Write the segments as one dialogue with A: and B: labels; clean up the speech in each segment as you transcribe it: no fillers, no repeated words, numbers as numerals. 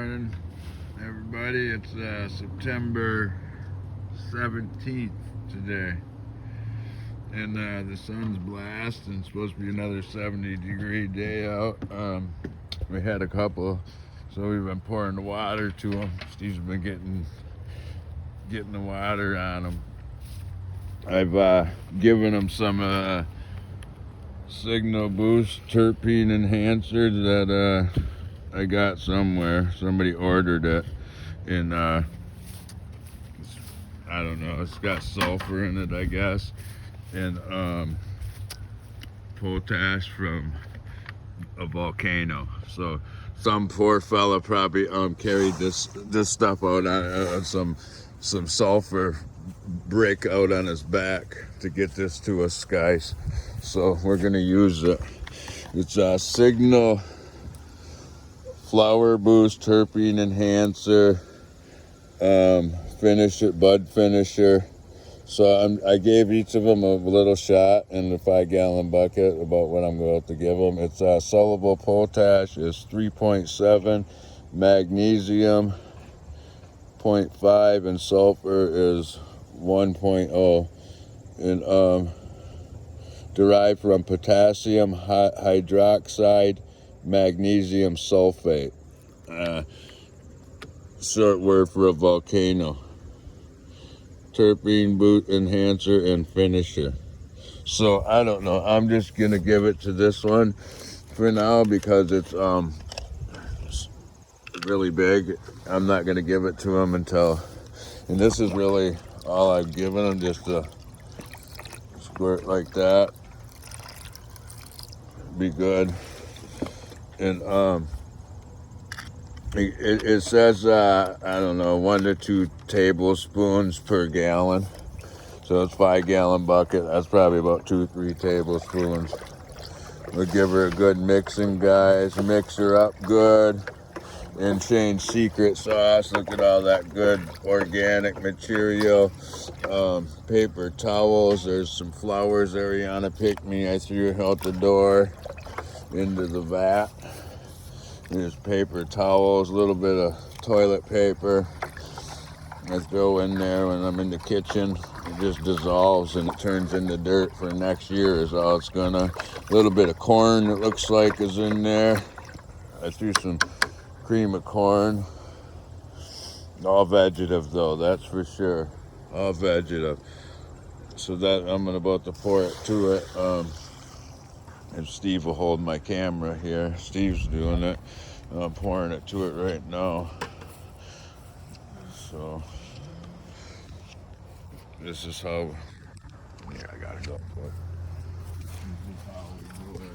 A: morning, everybody. It's September 17th today, and the sun's blasting. It's supposed to be another 70-degree day out. We had a couple, so we've been pouring the water to them. Steve's been getting the water on them. I've given them some Signal Boost terpene enhancer that I got somewhere. Somebody ordered it, and I don't know. It's got sulfur in it, I guess, and potash from a volcano. So some poor fella probably carried this stuff out on some sulfur brick out on his back to get this to us guys. So we're gonna use it. It's a Signal Flower Boost terpene enhancer, bud finisher. So I gave each of them a little shot in the 5-gallon bucket about what I'm going to give them. It's soluble potash is 3.7, magnesium 0.5, and sulfur is 1.0, and derived from potassium hydroxide, magnesium sulfate. Short word for a volcano. Terpene boot enhancer and finisher. So I don't know. I'm just gonna give it to this one for now because it's really big. I'm not gonna give it to him until, and this is really all I've given him, just a squirt like that. Be good. And it says I don't know, 1 to 2 tablespoons per gallon. So it's 5-gallon bucket. That's probably about 2-3 tablespoons. We'll give her a good mixing, guys. Mix her up good. And Shane's secret sauce. Look at all that good organic material. Paper towels. There's some flowers Ariana picked me. I threw out the door into the vat. There's paper towels, a little bit of toilet paper. Let's go in there when I'm in the kitchen. It just dissolves and it turns into dirt for next year is all it's gonna. A little bit of corn, it looks like, is in there. I threw some cream of corn. All vegetative though, that's for sure. All vegetative. So that I'm about to pour it to it. And Steve will hold my camera here. Steve's doing it. I'm pouring it to it right now. So this is how. Yeah, I gotta go. This is how we do it.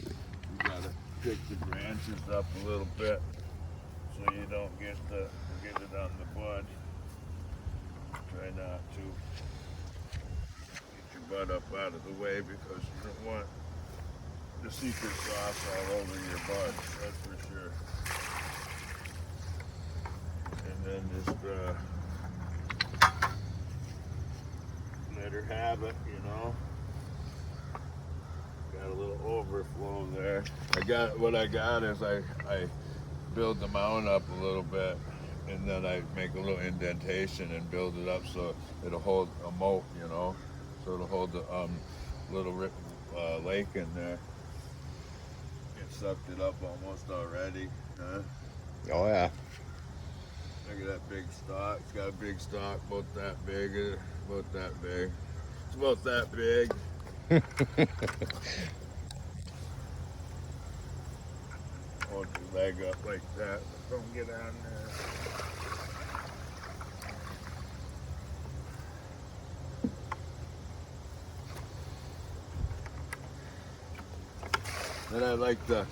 A: You gotta pick the branches up a little bit so you don't get it on the bud. Try not to get your bud up out of the way because you don't want the secret sauce all over your bud. That's for sure. And then just let her have it, you know. Got a little overflow there. What I got is I build the mound up a little bit, and then I make a little indentation and build it up so it'll hold a moat, you know. So it'll hold the little lake in there. It sucked it up almost already, huh?
B: Oh yeah.
A: Look at that big stalk. It's got a big stalk, about that big. About that big. It's about that big. Hold your leg up like that. Don't get on there. Then I like to,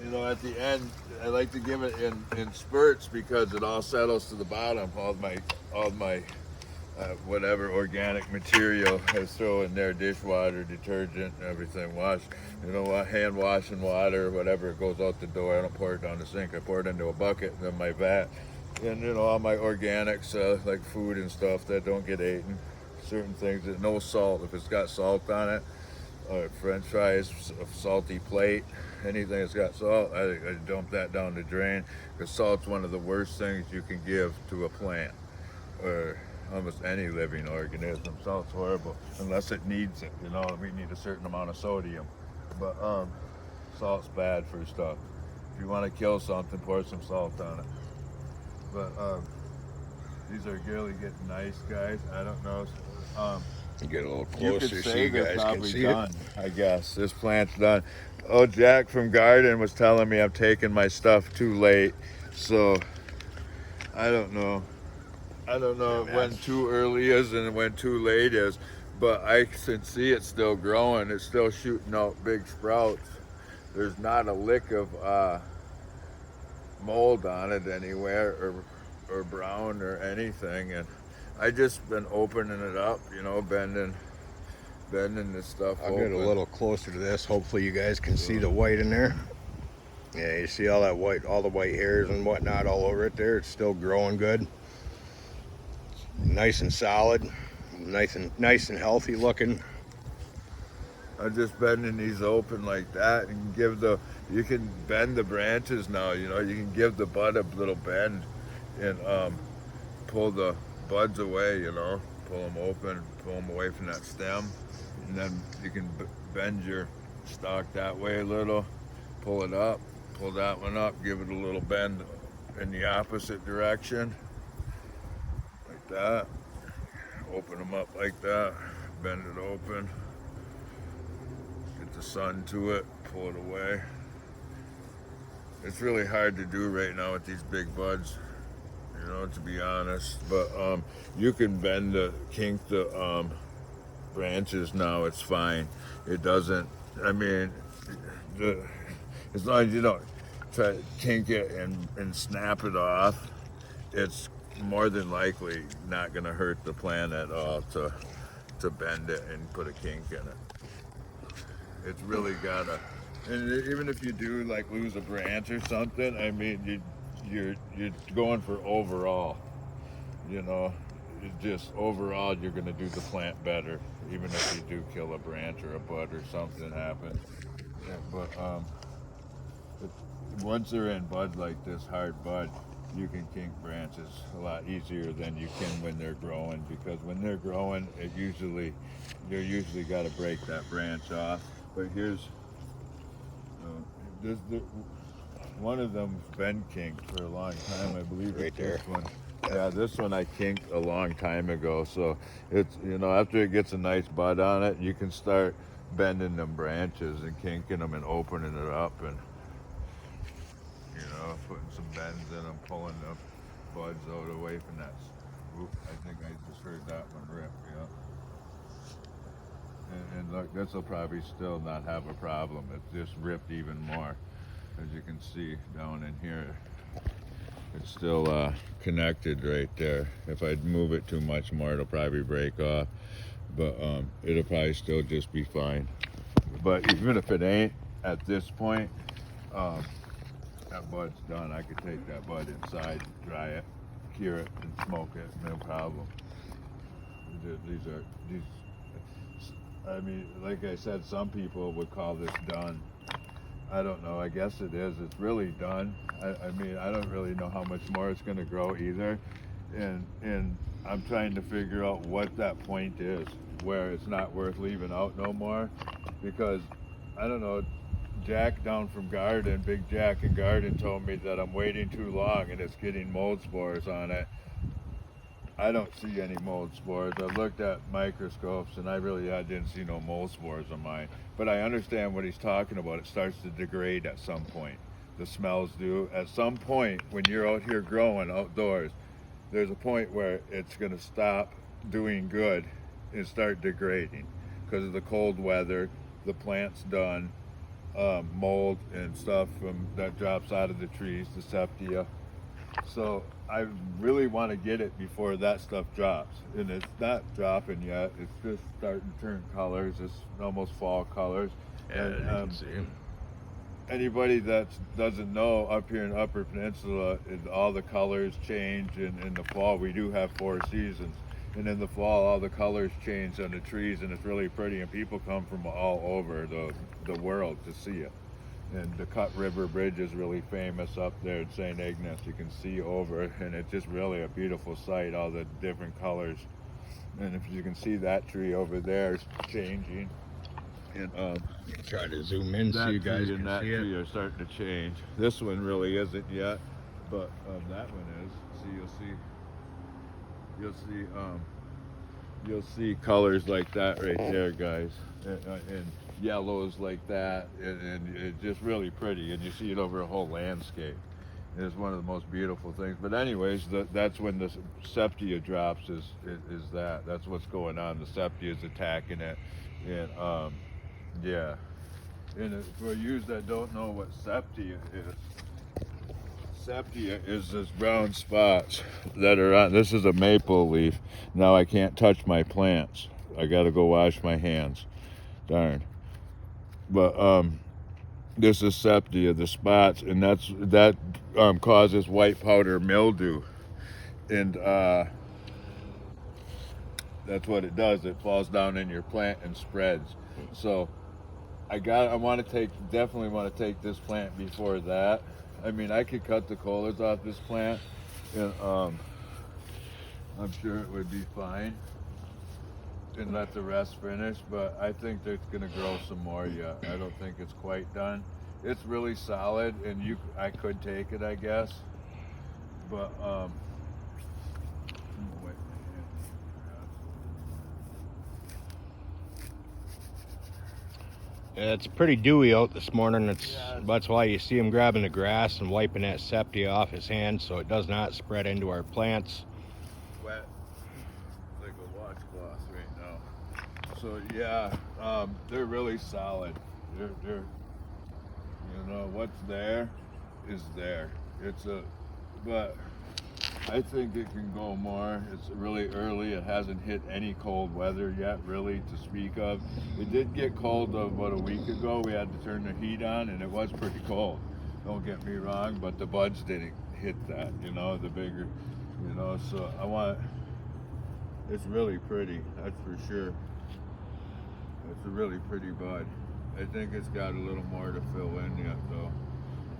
A: at the end, I like to give it in spurts because it all settles to the bottom. All my whatever organic material I throw in there, dishwater, detergent, everything, hand washing water, whatever, it goes out the door. I don't pour it down the sink. I pour it into a bucket and then my vat. And all my organics, like food and stuff that don't get eaten, certain things that no salt. If it's got salt on it, or French fries, salty plate, anything that's got salt, I dump that down the drain, because salt's one of the worst things you can give to a plant or almost any living organism. Salt's horrible unless it needs it. You know, we need a certain amount of sodium, but salt's bad for stuff. If you want to kill something, pour some salt on it. But these are really getting nice, guys. I don't know.
B: Get a little
A: You
B: closer
A: could
B: so
A: say
B: you
A: they're
B: guys can
A: probably
B: see
A: done,
B: it.
A: I guess. This plant's done. Oh, Jack from Garden was telling me I'm taking my stuff too late. So, I don't know. I don't know
B: Yeah,
A: when too early is and when too late is. But I can see it still growing. It's still shooting out big sprouts. There's not a lick of mold on it anywhere, or brown or anything. And I just been opening it up, you know, bending this stuff
B: I'll
A: open.
B: get a little closer to this. Hopefully you guys can see the white in there. Yeah, you see all that white, all the white hairs and whatnot all over it there. It's still growing good. Nice and solid. Nice and healthy looking.
A: I'm just bending these open like that, and you can bend the branches now, you know, you can give the bud a little bend and pull the buds away, you know, pull them open, pull them away from that stem, and then you can bend your stalk that way a little, pull it up, pull that one up, give it a little bend in the opposite direction, like that, open them up like that, bend it open, get the sun to it, pull it away. It's really hard to do right now with these big buds, you know, to be honest, but you can kink the branches now. It's fine. It doesn't, I mean, as long as you don't try to kink it and snap it off, it's more than likely not going to hurt the plant at all to bend it and put a kink in it. It's really gotta, and even if you do like lose a branch or something, I mean, you're going for overall, you know, just overall you're gonna do the plant better, even if you do kill a branch or a bud or something happens. Yeah, but once they're in bud like this, hard bud, you can kink branches a lot easier than you can when they're growing, because when they're growing, you usually got to break that branch off. But here's one of them's been kinked for a long time. I believe
B: Right
A: it's this
B: there.
A: one. Yeah, this one I kinked a long time ago. So it's, you know, after it gets a nice bud on it, you can start bending them branches and kinking them and opening it up, and you know, putting some bends in them, pulling the buds out away from that. Oop, I think I just heard that one rip. Yeah. And look, this will probably still not have a problem. It's just ripped even more. As you can see down in here, it's still connected right there. If I move it too much more, it'll probably break off. But it'll probably still just be fine. But even if it ain't, at this point, that bud's done. I could take that bud inside, dry it, cure it, and smoke it, no problem. These I mean, like I said, some people would call this done. I don't know. I guess it is. It's really done. I mean, I don't really know how much more it's going to grow either. And I'm trying to figure out what that point is, where it's not worth leaving out no more. Because, I don't know, Jack down from Garden, Big Jack in Garden, told me that I'm waiting too long and it's getting mold spores on it. I don't see any mold spores. I've looked at microscopes and I didn't see no mold spores on mine. But I understand what he's talking about. It starts to degrade at some point. The smells do. At some point, when you're out here growing outdoors, there's a point where it's going to stop doing good and start degrading because of the cold weather. The plant's done. Mold and stuff that drops out of the trees, the septia. So I really want to get it before that stuff drops, and it's not dropping yet. It's just starting to turn colors. It's almost fall colors.
B: Yeah,
A: And
B: you can see them.
A: anybody that doesn't know, up here in Upper Peninsula, all the colors change in the fall. We do have 4 seasons, And in the fall, all the colors change on the trees, and it's really pretty. And people come from all over the world to see it. And the Cut River Bridge is really famous up there at St. Ignace. You can see over, and it's just really a beautiful sight, all the different colors. And if you can see that tree over there is changing. And
B: try to zoom in so you guys
A: and
B: can
A: that
B: see
A: tree
B: it.
A: are starting to change. This one really isn't yet, but that one is. See, you'll see colors like that right there, guys, and yellows like that, and it's just really pretty, and you see it over a whole landscape. It's one of the most beautiful things. But anyways, that's when the septia drops. Is that's what's going on. The septia is attacking it, and yeah. And for you that don't know what septia is, septia is this brown spots that are on. This is a maple leaf. Now I can't touch my plants. I got to go wash my hands. Darn. But this is septia, the spots, and that causes white powder mildew, and that's what it does. It falls down in your plant and spreads. So definitely want to take this plant before that. I mean, I could cut the colas off this plant, and I'm sure it would be fine, and let the rest finish. But I think it's gonna grow some more yet. I don't think it's quite done. It's really solid, and I could take it, I guess. But wait.
B: Yeah, it's pretty dewy out this morning. That's why you see him grabbing the grass and wiping that septia off his hand so it does not spread into our plants.
A: Wet, like a washcloth right now. So yeah, they're really solid. They're what's there is there. But I think it can go more. It's really early. It hasn't hit any cold weather yet, really, to speak of. It did get cold about a week ago. We had to turn the heat on, and it was pretty cold. Don't get me wrong, but the buds didn't hit that, the bigger, so it's really pretty, that's for sure. It's a really pretty bud. I think it's got a little more to fill in yet, though.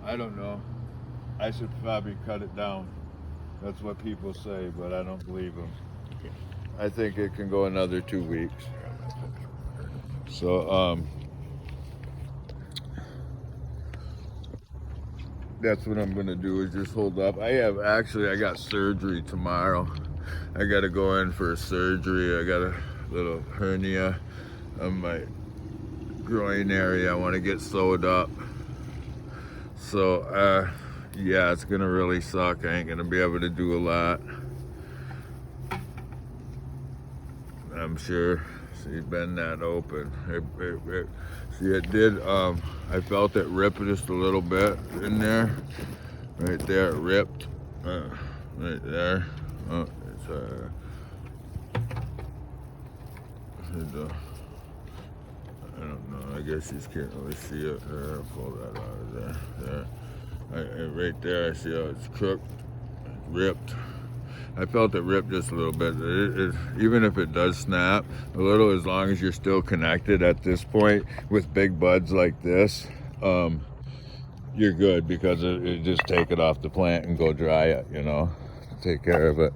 A: I don't know. I should probably cut it down. That's what people say, but I don't believe them. I think it can go another 2 weeks. So, that's what I'm gonna do, is just hold up. I got surgery tomorrow. I gotta go in for a surgery. I got a little hernia on my groin area. I want to get sewed up. So, yeah, it's gonna really suck. I ain't gonna be able to do a lot, I'm sure. See, bend that open. See, it did. I felt it rip just a little bit in there. Right there, it ripped. Right there. Oh, I don't know. I guess you can't really see it. There, I'll pull that out of there. There. Right there, I see how it's cooked, ripped. I felt it rip just a little bit. Even if it does snap a little, as long as you're still connected at this point with big buds like this, you're good, because it just take it off the plant and go dry it, take care of it,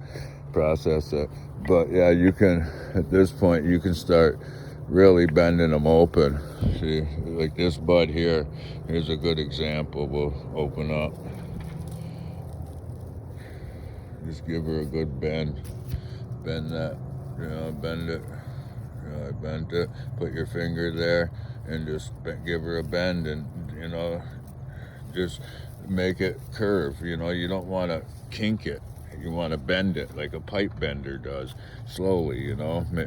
A: process it. But yeah, you can, at this point, you can start really bending them open. See, like this bud here, here's a good example. We'll open up. Just give her a good bend. Bend that, bend it. I bent it. Put your finger there and just give her a bend, and, just make it curve. You don't want to kink it. You want to bend it like a pipe bender does. Slowly,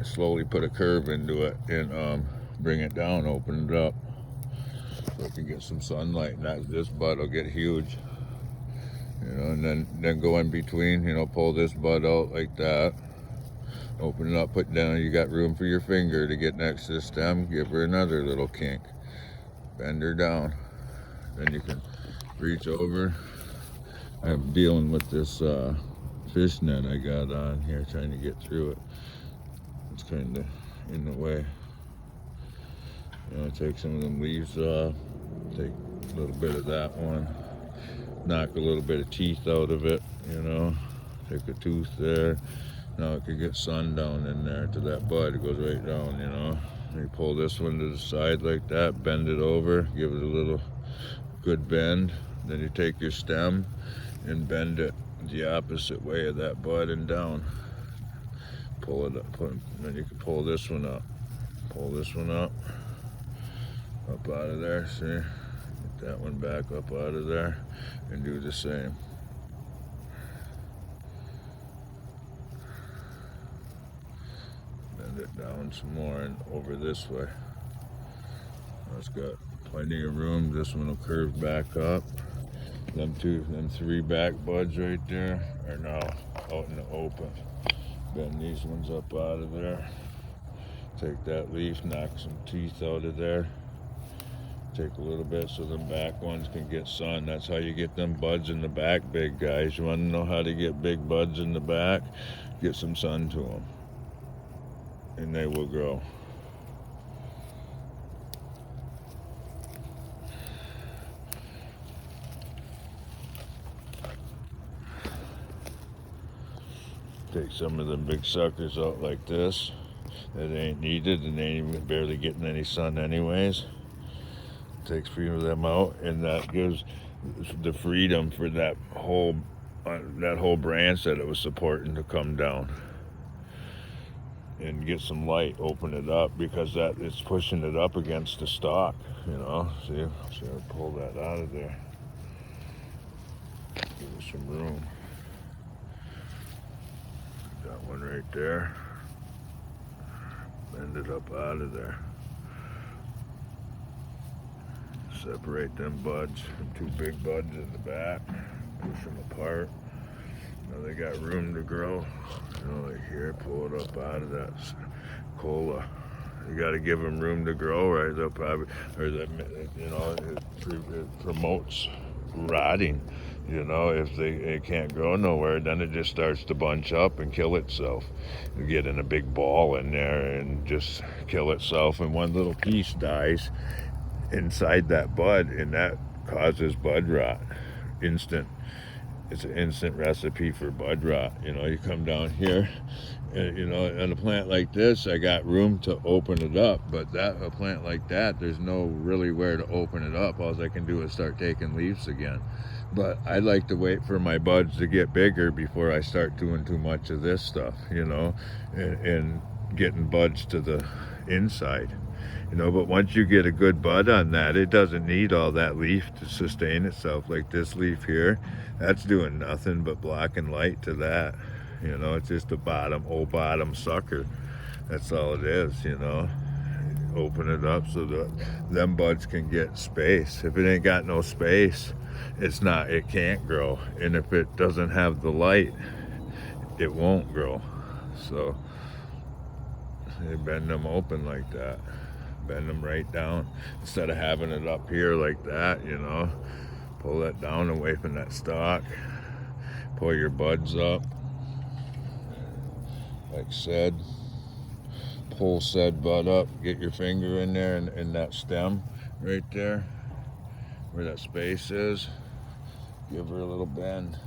A: slowly put a curve into it and bring it down, open it up. So it can get some sunlight, and this bud will get huge. And then go in between, pull this bud out like that. Open it up, put down, you got room for your finger to get next to the stem, give her another little kink. Bend her down. Then you can reach over. I'm dealing with this fishnet I got on here, trying to get through it. It's kind of in the way. Take some of them leaves off, take a little bit of that one, knock a little bit of teeth out of it, take a tooth there. Now it could get sun down in there to that bud. It goes right down, You pull this one to the side like that, bend it over, give it a little good bend. Then you take your stem and bend it the opposite way of that bud and down. Pull it up, then you can pull this one up. Pull this one up out of there, see? Get that one back up out of there and do the same. Bend it down some more and over this way. It's got plenty of room. This one will curve back up. Them 3 back buds right there are now out in the open. Bend these ones up out of there. Take that leaf, knock some teeth out of there. Take a little bit so them back ones can get sun. That's how you get them buds in the back big, guys. You want to know how to get big buds in the back? Get some sun to them, and they will grow. Take some of them big suckers out like this that ain't needed and they ain't even barely getting any sun anyways. Takes a few of them out, and that gives the freedom for that whole branch that it was supporting to come down and get some light. Open it up, because that it's pushing it up against the stalk. See, I pull that out of there. Give it some room. That one right there. Bend it up out of there. Separate them buds from 2 big buds in the back. Push them apart. Now they got room to grow. Like here, pull it up out of that cola. You got to give them room to grow, right? They'll probably, it promotes rotting. If it can't grow nowhere, then it just starts to bunch up and kill itself. You get in a big ball in there and just kill itself, and one little piece dies inside that bud, and that causes bud rot. It's an instant recipe for bud rot. You come down here, and, on a plant like this, I got room to open it up, but a plant like that, there's no really where to open it up. All I can do is start taking leaves again. But I like to wait for my buds to get bigger before I start doing too much of this stuff, and getting buds to the inside. But once you get a good bud on that, it doesn't need all that leaf to sustain itself. Like this leaf here, that's doing nothing but blocking light to that. It's just a bottom sucker. That's all it is, Open it up so that them buds can get space. If it ain't got no space, it can't grow. And if it doesn't have the light, it won't grow. So they bend them open like that. Bend them right down instead of having it up here like that. Pull that down away from that stalk. Pull your buds up, like said. Pull said bud up. Get your finger in there and in that stem right there where that space is. Give her a little bend.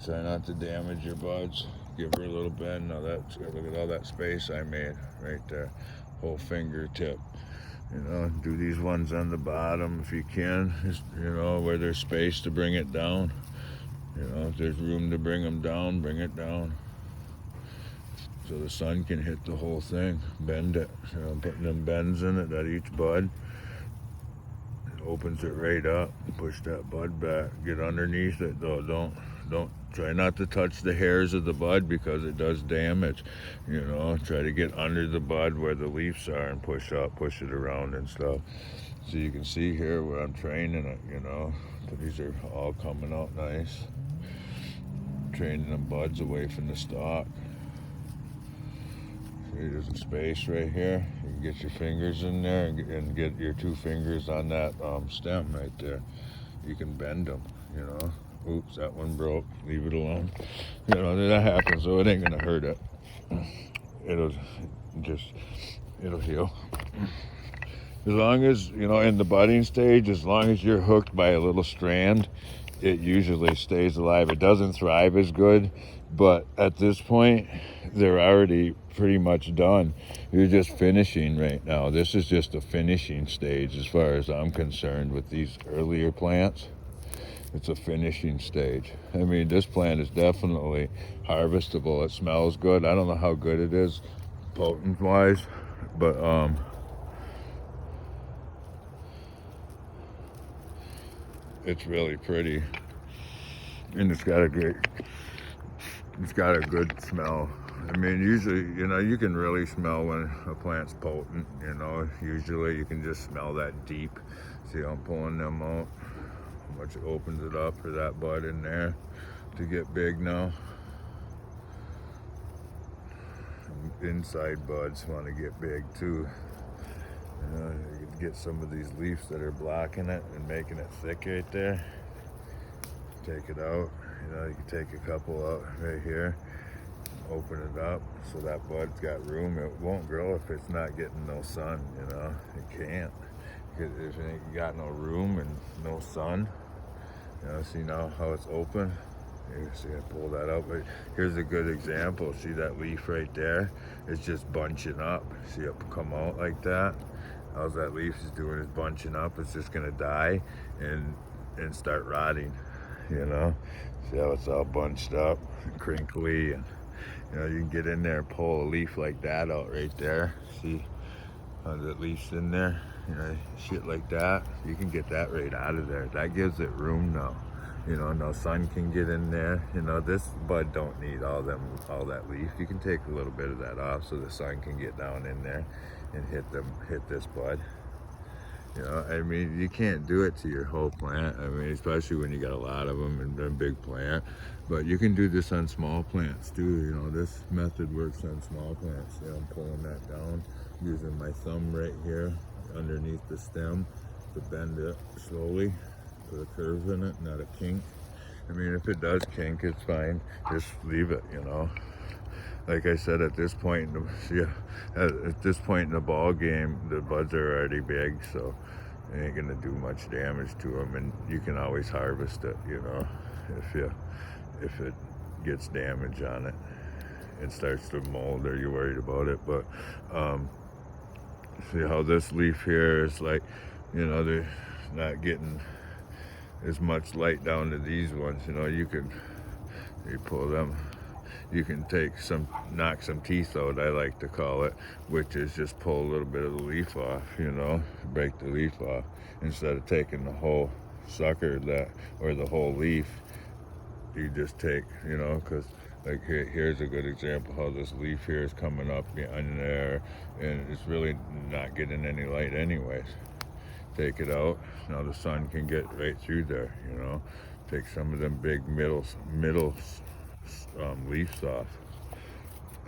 A: Try not to damage your buds. Give her a little bend. Now look at all that space I made right there. Whole fingertip. Do these ones on the bottom if you can, just, where there's space to bring it down. If there's room to bring them down, bring it down so the sun can hit the whole thing. Bend it. Putting them bends in it at each bud. It opens it right up. Push that bud back. Get underneath it though. Don't try not to touch the hairs of the bud, because it does damage. Try to get under the bud where the leaves are and push it around and stuff. So you can see here where I'm training it, These are all coming out nice. Training them buds away from the stalk. See, there's a space right here. You can get your fingers in there and get your 2 fingers on that stem right there. you can bend them, you know. Oops, that one broke. Leave it alone. You know, that happens, so it ain't gonna hurt it. It'll heal. As long as, you know, in the budding stage, as long as you're hooked by a little strand, it usually stays alive. It doesn't thrive as good, but at this point, they're already pretty much done. You're just finishing right now. This is just a finishing stage as far as I'm concerned with these earlier plants. It's a finishing stage. I mean, this plant is definitely harvestable. It smells good. I don't know how good it is potent-wise, but it's really pretty, and it's got a good smell. I mean, usually, you know, you can really smell when a plant's potent, you know. Usually you can just smell that deep. See how I'm pulling them out? How much it opens it up for that bud in there to get big now. Inside buds want to get big too. You know, you can get some of these leaves that are blocking it and making it thick right there. Take it out. You know, you can take a couple out right here, open it up so that bud's got room. It won't grow if it's not getting no sun, you know. It can't. If it ain't got no room and no sun, you know, see now how it's open? You see I pull that out, but here's a good example. See that leaf right there? It's just bunching up. See it come out like that? How's that leaf is doing is bunching up. It's just gonna die and start rotting, you know? See how it's all bunched up and crinkly, and you know, you can get in there and pull a leaf like that out right there. See how the leaf's in there? You know, shit like that. You can get that right out of there. That gives it room now. You know, no sun can get in there. You know, this bud don't need all that leaf. You can take a little bit of that off so the sun can get down in there and hit this bud. You know, I mean, you can't do it to your whole plant. I mean, especially when you got a lot of them and a big plant. But you can do this on small plants too. You know, this method works on small plants. You know, I'm pulling that down using my thumb right here underneath the stem to bend it slowly. Put a curve in it, not a kink. I mean, if it does kink, it's fine. Just leave it, you know. Like I said, at this point in the ball game, the buds are already big, so it ain't gonna do much damage to them, and you can always harvest it, you know, if it gets damage on it and starts to mold, or you're worried about it. But see how this leaf here is like, you know, they're not getting as much light down to these ones. You know, you pull them, you can knock some teeth out, I like to call it, which is just pull a little bit of the leaf off, you know, break the leaf off instead of taking the whole sucker or the whole leaf. You just take, you know, because like here's a good example how this leaf here is coming up behind there, and it's really not getting any light anyways. Take it out. Now the sun can get right through there, you know. Take some of them big middle leaves off,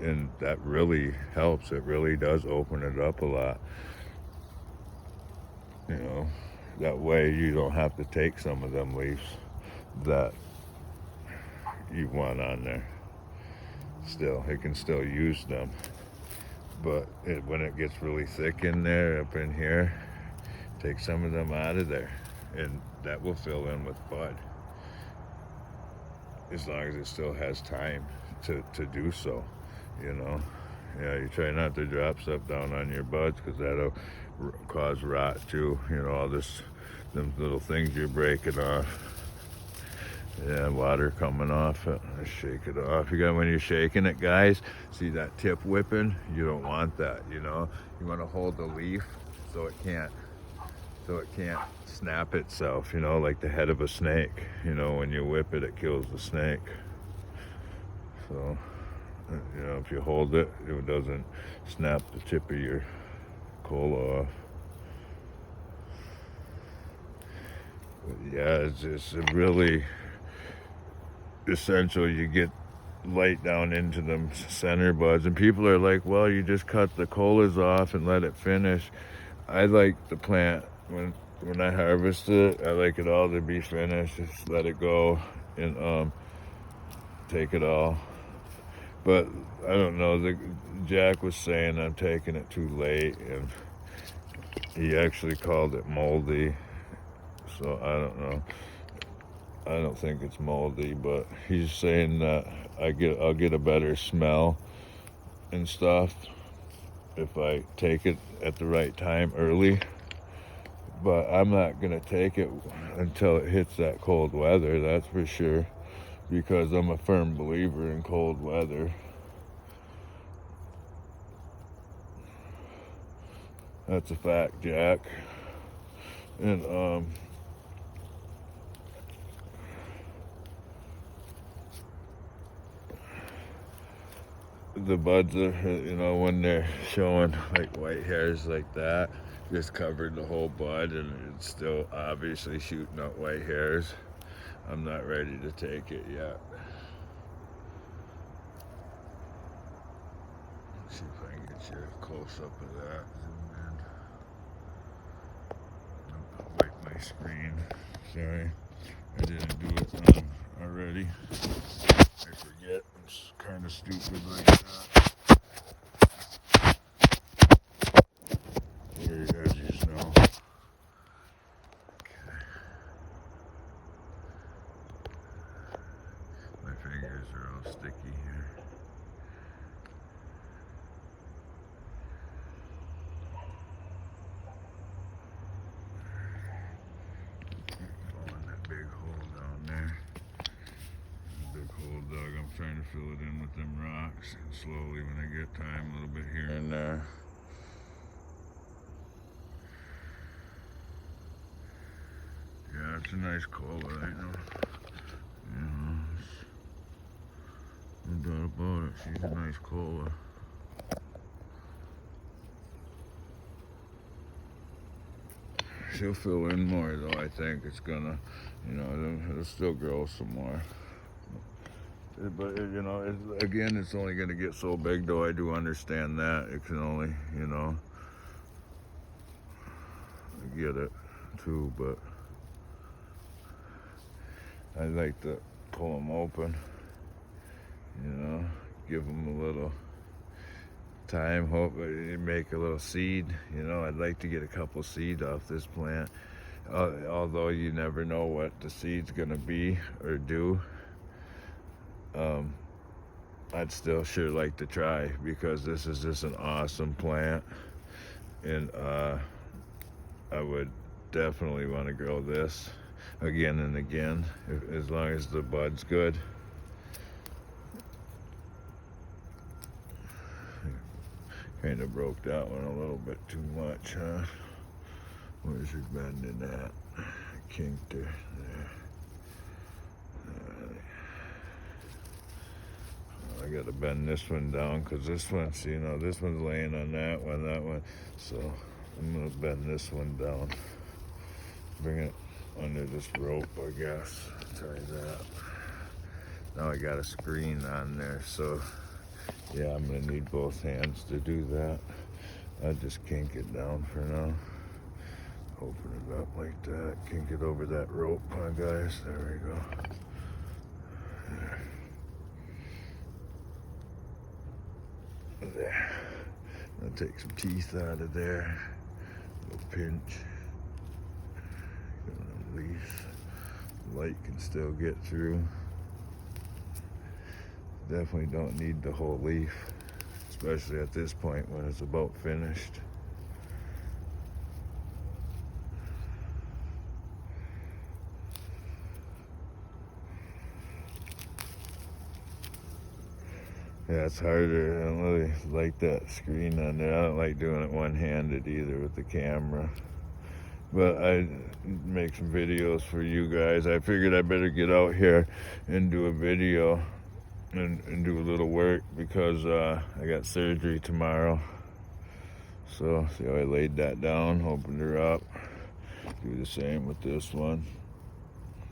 A: and that really helps. It really does open it up a lot, you know. That way you don't have to take some of them leaves that you want on there. Still, it can still use them, but when it gets really thick in there, up in here, take some of them out of there, and that will fill in with bud, as long as it still has time to do so, you know. Yeah, you try not to drop stuff down on your buds, because that'll cause rot too, you know, all them little things you're breaking off. Yeah, water coming off it. Shake it off. When you're shaking it, guys, see that tip whipping? You don't want that, you know. You want to hold the leaf so it can't snap itself, you know, like the head of a snake. You know, when you whip it, it kills the snake. So, you know, if you hold it, it doesn't snap the tip of your cola off. But yeah, it's just really essential you get light down into them center buds. And people are like, well, you just cut the colas off and let it finish. I like the plant when when I harvest it, I like it all to be finished. Just let it go and take it all. But I don't know. Jack was saying I'm taking it too late, and he actually called it moldy. So I don't know. I don't think it's moldy, but he's saying that I'll get a better smell and stuff if I take it at the right time early. But I'm not gonna take it until it hits that cold weather, that's for sure, because I'm a firm believer in cold weather. That's a fact, Jack. And the buds are, when they're showing like white hairs like that, just covered the whole bud and it's still obviously shooting out white hairs. I'm not ready to take it yet. Let's see if I can get you a close up of that. Zoom in. Wipe my screen. Sorry, I didn't do it already. I forget. I'm kind of stupid like that. Here, as you know. Okay. My fingers are all sticky here. Pulling that big hole down there. Big hole dug. I'm trying to fill it in with them rocks, and slowly when I get time, a little bit here and there. Yeah, it's a nice cola, I know. No doubt about it. She's a nice cola. She'll fill in more though. I think it's gonna, it'll still grow some more. But again, it's only gonna get so big. Though I do understand that it can only, I get it too. But I like to pull them open. Give them a little time, hope they make a little seed. I'd like to get a couple seed off this plant, although you never know what the seed's gonna be or do. I'd still sure like to try, because this is just an awesome plant, and I would definitely want to grow this again and again, as long as the bud's good. Kind of broke that one a little bit too much, huh? Where's your bending at? Kinked her there. I gotta bend this one down, because this one's, this one's laying on that one. So I'm gonna bend this one down. Bring it under this rope, I guess. Try that. Now I got a screen on there, so yeah, I'm gonna need both hands to do that. I'll just kink it down for now. Open it up like that. Kink it over that rope, huh, guys? There we go. There. I'll take some teeth out of there. A little pinch. Leaf. Light can still get through. Definitely don't need the whole leaf, especially at this point when it's about finished. Yeah, it's harder. I don't really like that screen on there. I don't like doing it one-handed either with the camera. But I make some videos for you guys. I figured I better get out here and do a video and do a little work, because I got surgery tomorrow. So see how I laid that down, opened her up. Do the same with this one.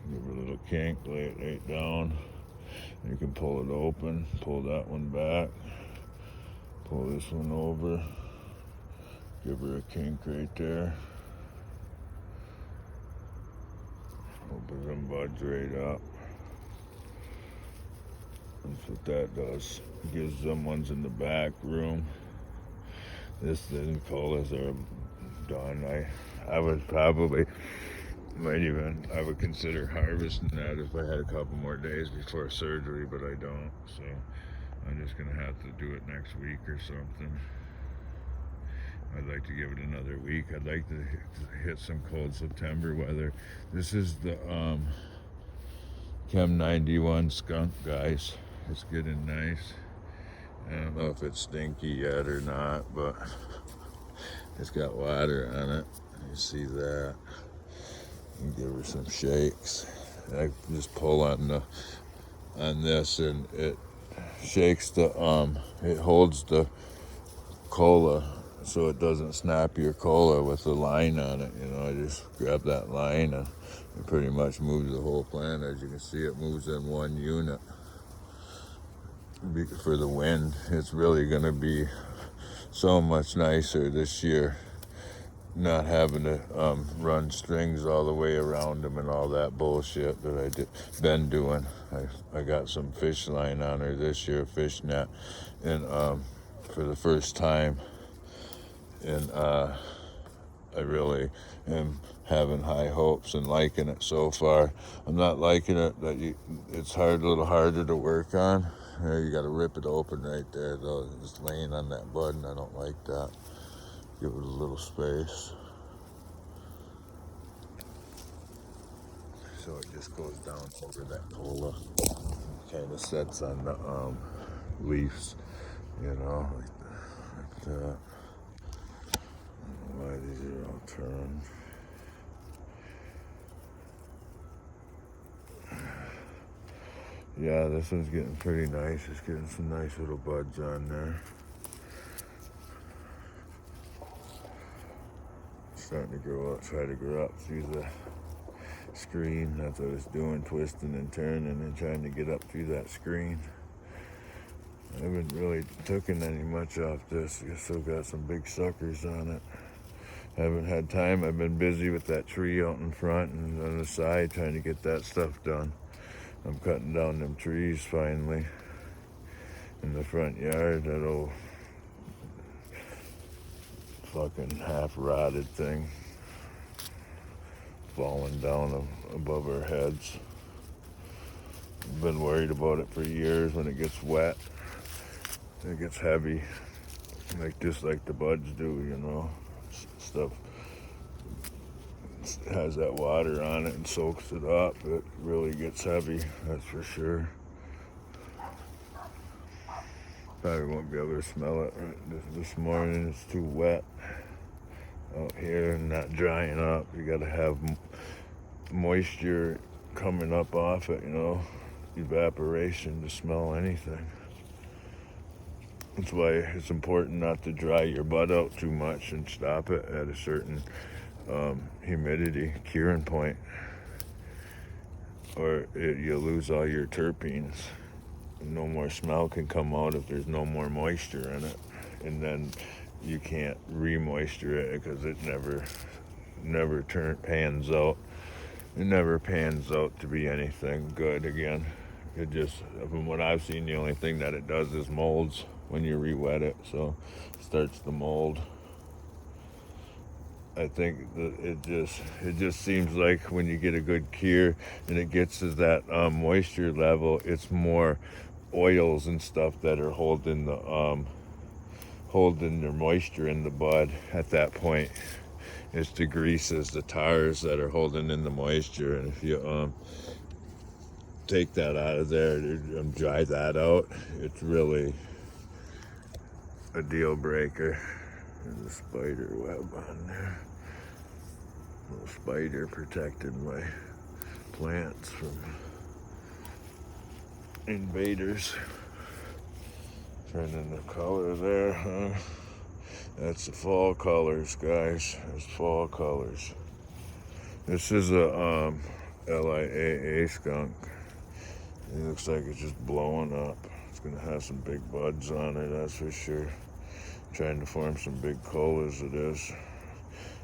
A: Give her a little kink, lay it right down. You can pull it open, pull that one back, pull this one over, give her a kink right there. Opens them buds right up. That's what that does. Gives them ones in the back room. This then colas are done. I would probably I would consider harvesting that if I had a couple more days before surgery, but I don't. So I'm just gonna have to do it next week or something. I'd like to give it another week. I'd like to hit some cold September weather. This is the Chem 91 skunk, guys. It's getting nice. I don't know if it's stinky yet or not, but it's got water on it. You see that? You give her some shakes. I just pull on this, and it shakes the it holds the cola so it doesn't snap your cola with the line on it. You know, I just grab that line and it pretty much moves the whole plant. As you can see, it moves in one unit. For the wind, it's really going to be so much nicer this year, not having to run strings all the way around them and all that bullshit that been doing. I got some fish line on her this year, fish net, and for the first time, and I really am having high hopes and liking it so far. I'm not liking it it's a little harder to work on. You got to rip it open right there, though. It's laying on that bud, and I don't like that. Give it a little space. So it just goes down over that cola. Kind of sets on the leaves, you know, like that. I don't know why these are all turned. Yeah, this one's getting pretty nice. It's getting some nice little buds on there. Starting to grow up, try to grow up through the screen. That's what I was doing, twisting and turning and trying to get up through that screen. I haven't really taken any much off this. I still got some big suckers on it. Haven't had time. I've been busy with that tree out in front and on the side trying to get that stuff done. I'm cutting down them trees finally in the front yard. That old fucking half rotted thing falling down above our heads. I've been worried about it for years. When it gets wet, it gets heavy, just like the buds do, you know. Stuff has that water on it and soaks it up. It really gets heavy, that's for sure. Probably won't be able to smell it this morning. It's too wet out here and not drying up. You got to have moisture coming up off it, you know, evaporation to smell anything. That's why it's important not to dry your bud out too much and stop it at a certain humidity curing point, or you'll lose all your terpenes. No more smell can come out if there's no more moisture in it, and then you can't re-moisture it because it never pans out. It never pans out to be anything good again. It just, from what I've seen, the only thing that it does is molds when you re-wet it, so it starts to mold. I think that it just seems like when you get a good cure and it gets to that moisture level, it's more oils and stuff that are holding their moisture in the bud at that point. It's the greases, the tars that are holding in the moisture, and if you take that out of there and dry that out, it's really a deal breaker. There's a spider web on there. A little spider protected my plants from invaders. Turning the color there, huh? That's the fall colors, guys. There's fall colors. This is a LIAA skunk. It looks like it's just blowing up. It's gonna have some big buds on it, that's for sure. Trying to form some big colas, it is.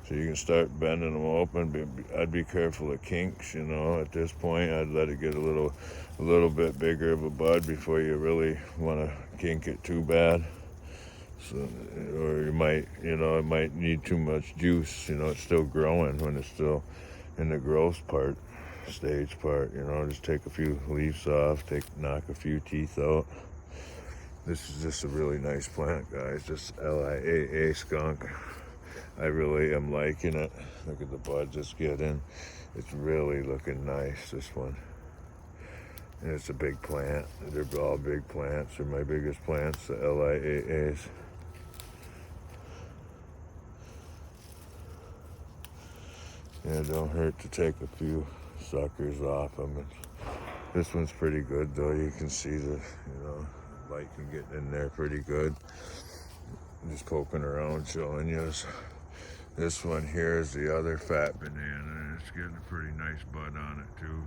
A: So you can start bending them open. I'd be careful of kinks, you know. At this point, I'd let it get a little bit bigger of a bud before you really want to kink it too bad. So, or you might, you know, it might need too much juice. You know, it's still growing when it's still in the growth stage part. You know, just take a few leaves off, knock a few teeth out. This is just a really nice plant, guys. This LIAA skunk. I really am liking it. Look at the buds it's getting. It's really looking nice, this one. And it's a big plant. They're all big plants. They're my biggest plants, the LIAAs. Yeah, it don't hurt to take a few suckers off them. This one's pretty good, though. You can see the, you know, light can get in there pretty good. Just poking around, showing you. This one here is the other fat banana, and it's getting a pretty nice bud on it too.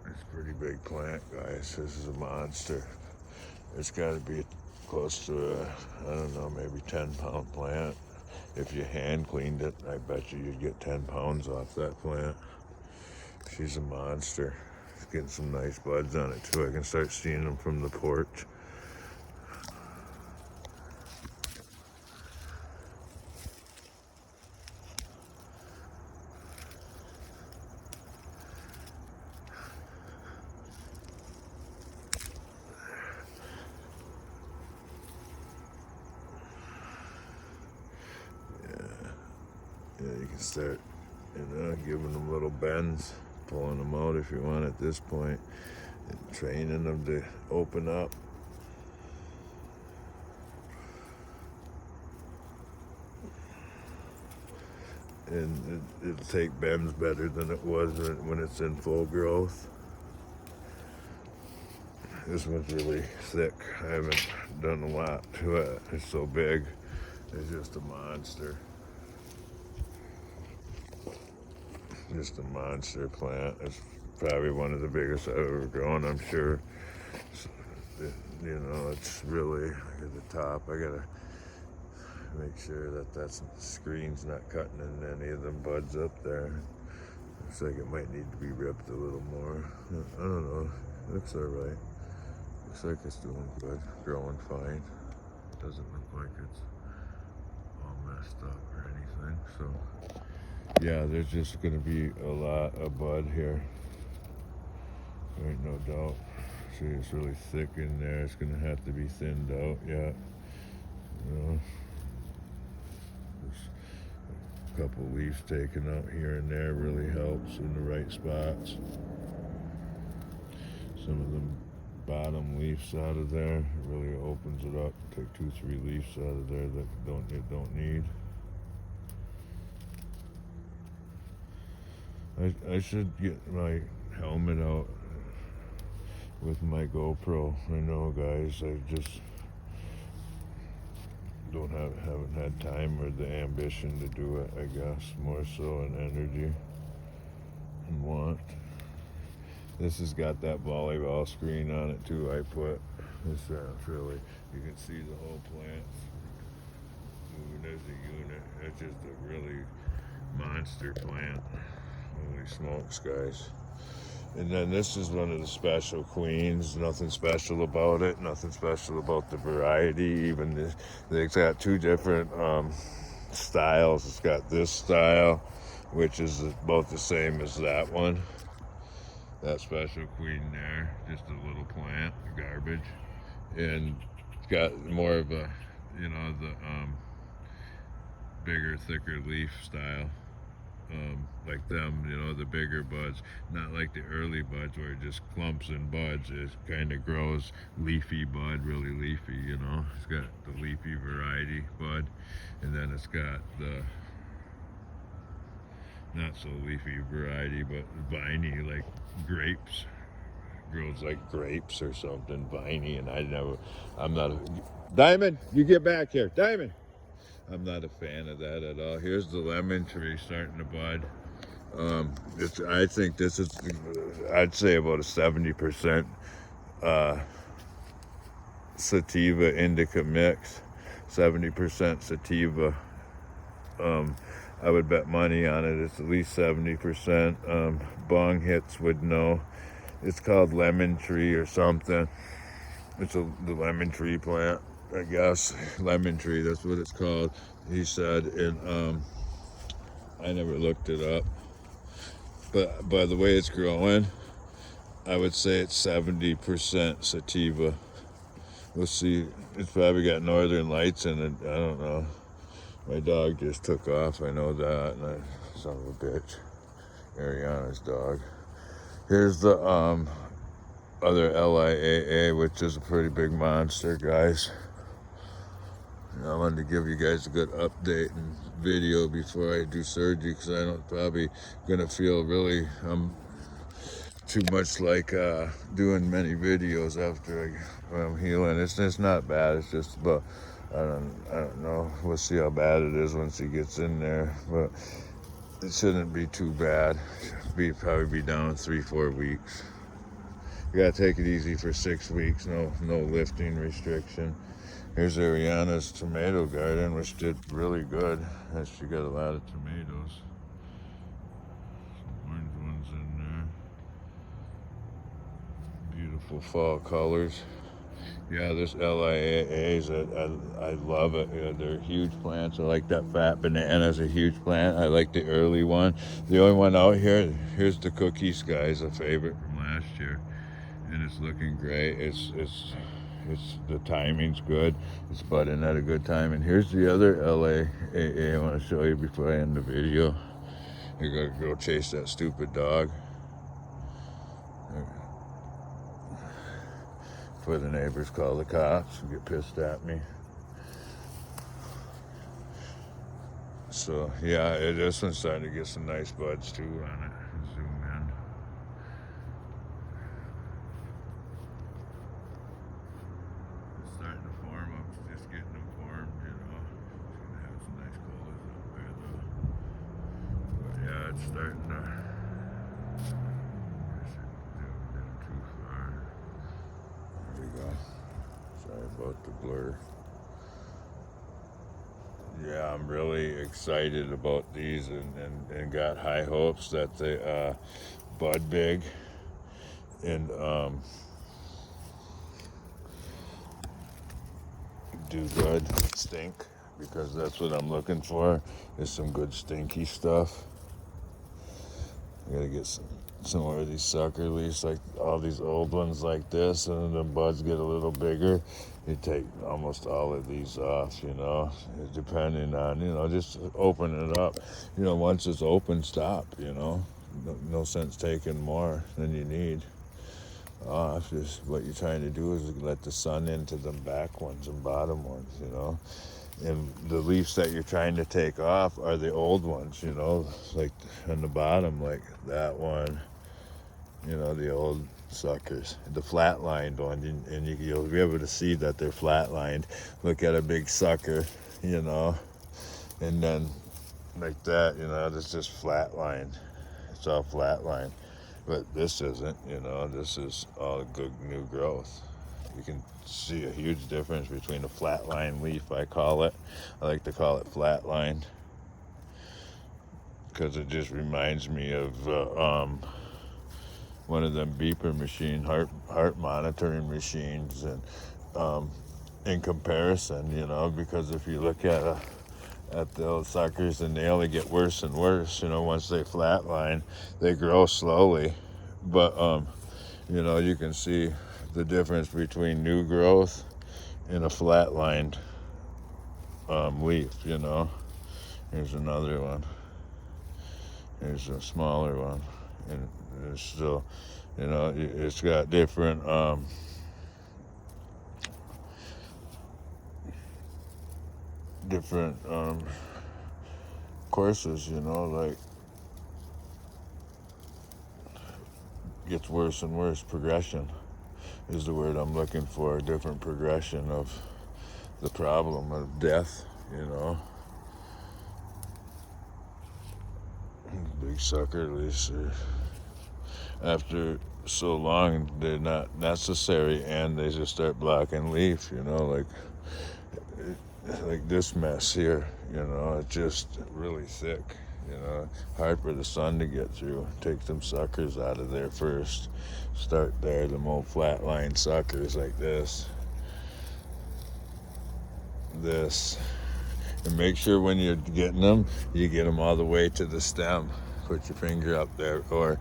A: It's a pretty big plant, guys. This is a monster. It's got to be close to I don't know, maybe 10-pound plant. If you hand cleaned it, I bet you'd get 10 pounds off that plant. She's a monster. It's getting some nice buds on it too. I can start seeing them from the porch. Yeah, you can start, you know, giving them little bends, pulling them out if you want at this point, and training them to open up. And it'll take bends better than it was when it's in full growth. This one's really thick. I haven't done a lot to it. It's so big. It's just a monster. Just a monster plant. It's probably one of the biggest I've ever grown, I'm sure. So, you know, it's really, look at the top. I gotta make sure that screen's not cutting in any of them buds up there. Looks like it might need to be ripped a little more. I don't know. Looks alright. Looks like it's doing good. Growing fine. Doesn't look like it's all messed up or anything. So yeah, there's just going to be a lot of bud here. There ain't no doubt. See, it's really thick in there. It's going to have to be thinned out yet. You know, just a couple leaves taken out here and there really helps in the right spots. Some of them bottom leaves out of there really opens it up. Take 2-3 leaves out of there that it don't need. I should get my helmet out with my GoPro. I know, guys, I just haven't had time or the ambition to do it, I guess, more so in energy and want. This has got that volleyball screen on it too. I put this really, you can see the whole plant moving as a unit. It's just a really monster plant. Holy smokes, guys. And then this is one of the special queens. Nothing special about it. Nothing special about the variety. Even it's got two different styles. It's got this style, which is about the same as that one. That special queen there, just a little plant, garbage. And it's got more of a, you know, the bigger, thicker leaf style. Like them, you know, the bigger buds, not like the early buds where it just clumps and buds. It kind of grows leafy bud, really leafy, you know. It's got the leafy variety bud, and then it's got the not so leafy variety, but viney, like grapes. Grows like grapes or something, viney, and I'm not a, Diamond, you get back here, Diamond. I'm not a fan of that at all. Here's the lemon tree starting to bud. I think this is, I'd say about a 70% sativa indica mix. 70% sativa. I would bet money on it. It's at least 70%. Bong Hits would know. It's called lemon tree or something. It's the lemon tree plant, I guess. Lemon tree, that's what it's called, he said. And I never looked it up. But by the way it's growing, I would say it's 70% sativa. We'll see. It's probably got northern lights in it. I don't know. My dog just took off. I know that. And son of a bitch. Ariana's dog. Here's the other LIAA, which is a pretty big monster, guys. I wanted to give you guys a good update and video before I do surgery, because I don't probably gonna feel really too much like doing many videos after I'm healing. It's not bad. It's just about I don't know. We'll see how bad it is once he gets in there, but it shouldn't be too bad. Probably be down in 3-4 weeks. You gotta take it easy for 6 weeks. No lifting restriction. Here's Ariana's tomato garden, which did really good. She got a lot of tomatoes. Some orange ones in there. Beautiful fall colors. Yeah, this LIAAs, I love it. Yeah, they're huge plants. I like that fat banana as a huge plant. I like the early one. The only one out here, here's the cookie skies, a favorite from last year. And it's looking great. It's the timing's good. It's budding at a good time. And here's the other LIAA I want to show you before I end the video. You're gonna go chase that stupid dog. Before the neighbors call the cops and get pissed at me. So yeah, this one's starting to get some nice buds too on it. Zoom in. It's starting to form up, just getting them formed, you know. It's gonna have some nice colors up there though. But yeah, it's starting to. Too far. There we go. Sorry about the blur. Yeah, I'm really excited about these and got high hopes that they bud big and do good, stink, because that's what I'm looking for, is some good stinky stuff. I gotta get some more of these sucker leaves, like all these old ones like this, and then the buds get a little bigger. You take almost all of these off, you know, depending on, you know, just open it up. You know, once it's open, stop, you know. No sense taking more than you need off. Just what you're trying to do is let the sun into the back ones and bottom ones, you know. And the leaves that you're trying to take off are the old ones, you know, like on the bottom, like that one, you know, the old suckers, the flat-lined one, and you'll be able to see that they're flat-lined. Look at a big sucker, you know, and then like that, you know, that's just flat-lined. It's all flat-lined, but this isn't, you know, this is all good new growth. You can see a huge difference between a flat-line leaf, I call it. I like to call it flat-lined because it just reminds me of one of them beeper machine, heart monitoring machines, and in comparison, you know, because if you look at the old suckers, and they only get worse and worse, you know, once they flatline, they grow slowly, but you know, you can see the difference between new growth and a flatlined leaf, you know. Here's another one. Here's a smaller one, and it's still, you know, it's got different courses, you know, like gets worse and worse. Progression is the word I'm looking for. A different progression of the problem of death, you know. Big sucker leaves are, after so long, they're not necessary, and they just start blocking leaf, you know, like like this mess here, you know, it's just really thick, you know, hard for the sun to get through. Take some suckers out of there first. Start there, the more flatline suckers like this. And make sure when you're getting them, you get them all the way to the stem. Put your finger up there, or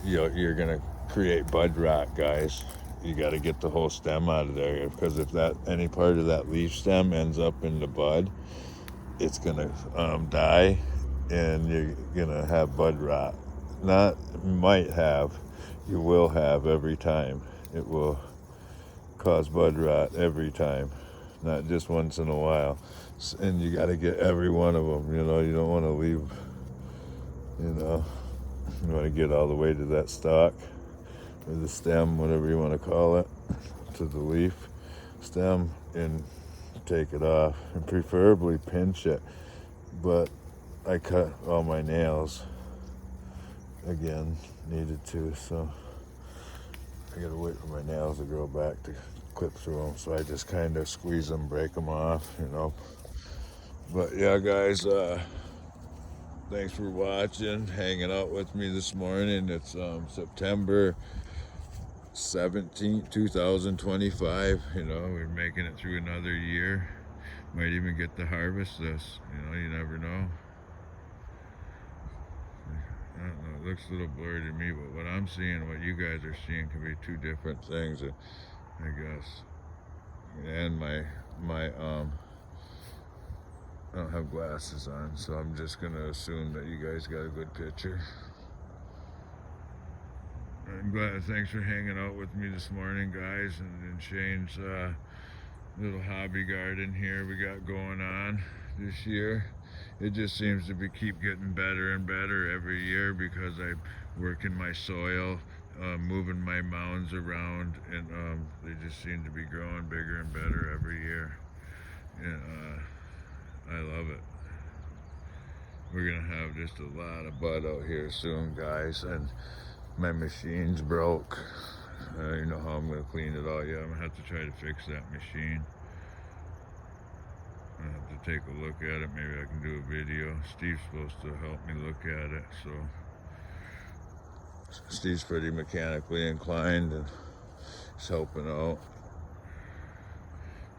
A: you're gonna create bud rot, guys. You got to get the whole stem out of there, because if that any part of that leaf stem ends up in the bud, it's gonna die, and you're gonna have bud rot. Not might have, you will have every time. It will cause bud rot every time, not just once in a while. And you got to get every one of them. You know, you don't want to leave. You know, you want to get all the way to that stalk, or the stem, whatever you want to call it, to the leaf stem, and take it off, and preferably pinch it. But I cut all my nails again, needed to, so I gotta wait for my nails to grow back to clip through them. So I just kind of squeeze them, break them off, you know. But yeah, guys, thanks for watching, hanging out with me this morning. It's September 17th, 2025. You know, we're making it through another year. Might even get to harvest this. You know, you never know. I don't know, it looks a little blurry to me, but what I'm seeing, what you guys are seeing, can be two different things, I guess. And my I don't have glasses on, so I'm just gonna assume that you guys got a good picture. I'm glad. Thanks for hanging out with me this morning, guys, and in Shane's little hobby garden here we got going on this year. It just seems to keep getting better and better every year, because I work in my soil, moving my mounds around, and they just seem to be growing bigger and better every year. And I love it. We're gonna have just a lot of bud out here soon, guys, and my machine's broke. You know how I'm gonna clean it all. Yeah, I'm gonna have to try to fix that machine. I have to take a look at it. Maybe I can do a video. Steve's supposed to help me look at it, so Steve's pretty mechanically inclined and he's helping out.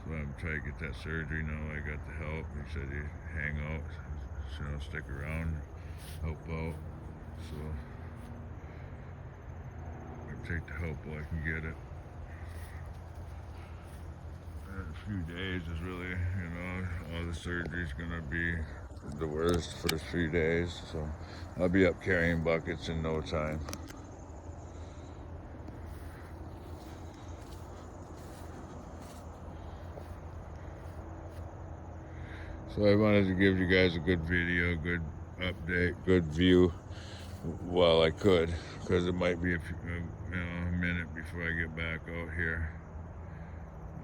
A: So I'm trying to get that surgery now. I got the help. He said he'd hang out, you know, stick around, help out. So I'll take the help while I can get it. A few days is really, you know, all the surgery's gonna be the worst first few days, so I'll be up carrying buckets in no time. So I wanted to give you guys a good video, good update, good view while I could, because it might be a minute before I get back out here.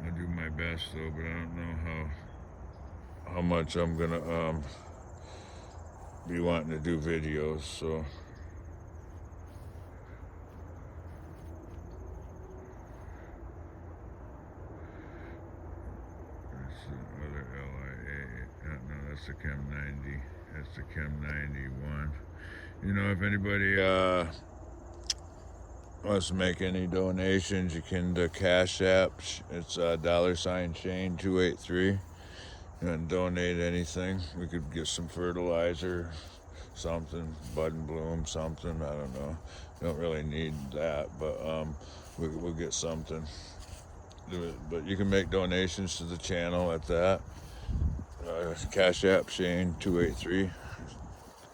A: I'll do my best though, but I don't know how much I'm gonna be wanting to do videos, so that's the other LIA. No, that's the Chem 90. That's the Chem 91. You know, if anybody wants to make any donations, you can do Cash App. It's $Shane 283. And donate anything. We could get some fertilizer, something, Bud and Bloom, something. I don't know. Don't really need that, but we'll get something. But you can make donations to the channel at that. Cash App Shane 283.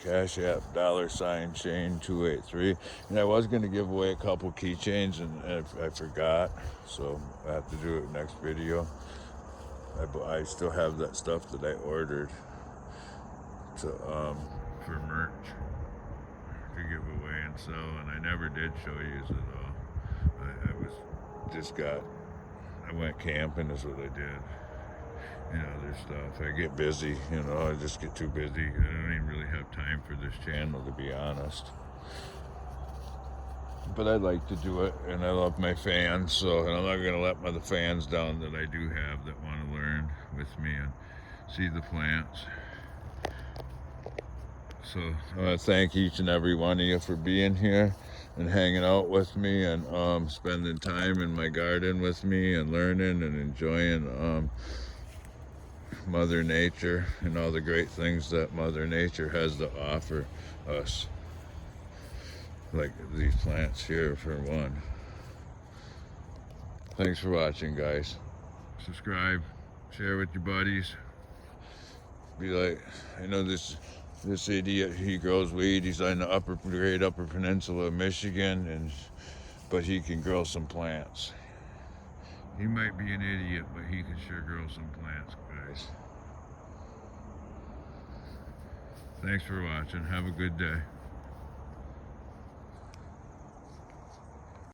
A: Cash App $Shane 283. And I was going to give away a couple keychains, and I forgot, so I have to do it next video. I still have that stuff that I ordered to for merch to give away and sell, and I never did show you it all. I went camping is what I did. You know, other stuff. I get busy, you know, I just get too busy. I don't even really have time for this channel, to be honest. But I'd like to do it, and I love my fans, so, and I'm not going to let the fans down that I do have that want to learn with me. And see the plants. So I want to thank each and every one of you for being here and hanging out with me and spending time in my garden with me and learning and enjoying Mother Nature and all the great things that Mother Nature has to offer us. Like these plants here, for one. Thanks for watching, guys. Subscribe, share with your buddies. Be like, I know this idiot, he grows weed. He's on the great upper peninsula of Michigan, but he can grow some plants. He might be an idiot, but he can sure grow some plants, guys. Thanks for watching. Have a good day.